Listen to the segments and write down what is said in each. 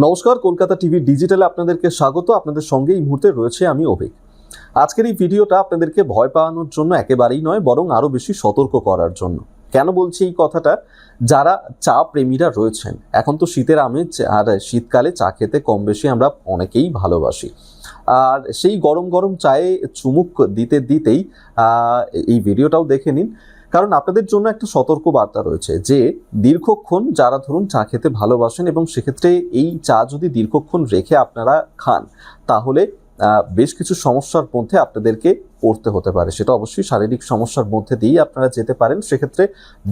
নমস্কার, কলকাতা টিভি ডিজিটালে আপনাদেরকে স্বাগত। আপনাদের সঙ্গে এই মুহূর্তে রয়েছে আমি অভিক। আজকের এই ভিডিওটা আপনাদেরকে ভয় পাওয়ানোর জন্য একেবারেই নয়, বরং আরো বেশি সতর্ক করার জন্য। কেন বলছি এই কথাটা? যারা চা প্রেমীরা রয়েছেন, এখন তো শীতের আমেজ, আর শীতকালে চা খেতে কম বেশি আমরা অনেকেই ভালোবাসি। আর সেই গরম গরম চায়ে চুমুক দিতে দিতেই এই ভিডিওটাও দেখে নিন, কারণ আপনাদের জন্য একটা সতর্ক বার্তা রয়েছে যে দীর্ঘক্ষণ যারা ধরুন চা খেতে ভালোবাসেন এবং সেক্ষেত্রে এই চা যদি দীর্ঘক্ষণ রেখে আপনারা খান, তাহলে বেশ কিছু সমস্যার মধ্যে আপনাদেরকে পড়তে হতে পারে। সেটা অবশ্যই শারীরিক সমস্যার মধ্যে দিয়েই আপনারা যেতে পারেন। সেক্ষেত্রে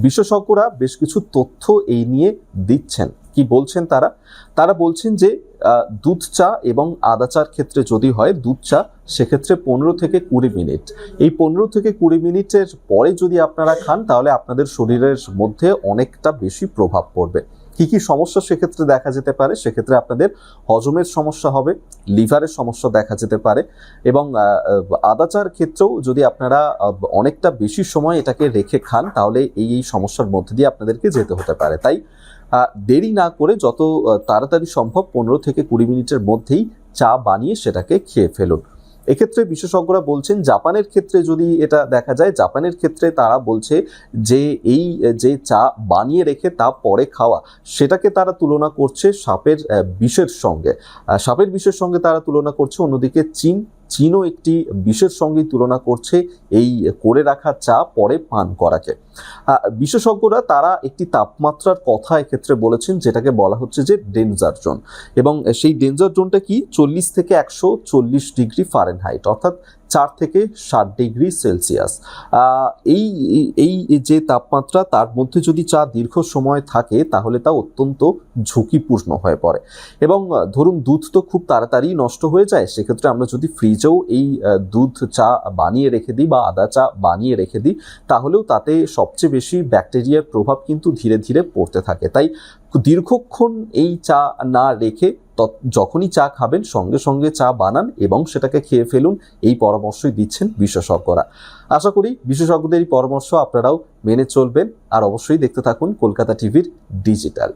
বিশেষজ্ঞরা বেশ কিছু তথ্য এই নিয়ে দিচ্ছেন। কি বলছেন তারা বলছেন যে দুধ চা এবং আদা চার ক্ষেত্রে যদি হয় দুধ চা, সেক্ষেত্রে 15 থেকে 20 মিনিট, এই 15 থেকে 20 মিনিটের পরে যদি আপনারা খান, তাহলে আপনাদের শরীরের মধ্যে অনেকটা বেশি প্রভাব পড়বে। কি কি সমস্যা সেক্ষেত্রে দেখা যেতে পারে? সেক্ষেত্রে আপনাদের হজমের সমস্যা হবে, লিভারের সমস্যা দেখা যেতে পারে, এবং আদা চার ক্ষেত্রেও যদি আপনারা অনেকটা বেশি সময় এটাকে রেখে খান, তাহলে এই সমস্যার মধ্যে দিয়ে আপনাদেরকে যেতে হতে পারে। তাই দেরি না করে যত তাড়াতাড়ি সম্ভব 15 থেকে 20 মিনিটের মধ্যেই চা বানিয়ে সেটাকে খেয়ে ফেলুন। এক্ষেত্রে বিশেষজ্ঞরা বলছেন জাপানের ক্ষেত্রে যদি এটা দেখা যায়, জাপানের ক্ষেত্রে তারা বলছে যে এই যে চা বানিয়ে রেখে তা পরে খাওয়া, সেটাকে তারা তুলনা করছে সাপের বিষের সঙ্গে। সাপের বিষের সঙ্গে তারা তুলনা করছে। অন্যদিকে চীনও একটি বিষের সঙ্গেই তুলনা করছে এই করে রাখা চা পরে পান করাকে। বিশেষজ্ঞরা তারা একটি তাপমাত্রার কথা এক্ষেত্রে বলেছেন, যেটাকে বলা হচ্ছে যে ডেঞ্জার জোন, এবং সেই ডেঞ্জার জোনটা কি 40 থেকে 140 ডিগ্রি ফারেনহাইট, অর্থাৎ 4 থেকে 7 ডিগ্রি সেলসিয়াস। এই এই যে তাপমাত্রা, তার মধ্যে যদি চা দীর্ঘ সময় থাকে, তাহলে তা অত্যন্ত ঝুঁকিপূর্ণ হয়ে পড়ে। এবং ধরুন দুধ তো খুব তাড়াতাড়ি নষ্ট হয়ে যায়, সেক্ষেত্রে আমরা যদি ফ্রিজেও এই দুধ চা বানিয়ে রেখে দিই বা আদা চা বানিয়ে রেখে দিই, তাহলেও তাতে সবচেয়ে বেশি ব্যাকটেরিয়ার প্রভাব কিন্তু ধীরে ধীরে পড়তে থাকে। তাই দীর্ঘক্ষণ এই চা না রেখে যখনই চা খাবেন সঙ্গে সঙ্গে চা বানান এবং সেটাকে খেয়ে ফেলুন, এই পরামর্শই দিচ্ছেন বিশেষজ্ঞরা। আশা করি বিশেষজ্ঞদের এই পরামর্শ আপনারাও মেনে চলবেন। আর অবশ্যই দেখতে থাকুন কলকাতা টিভির ডিজিটাল।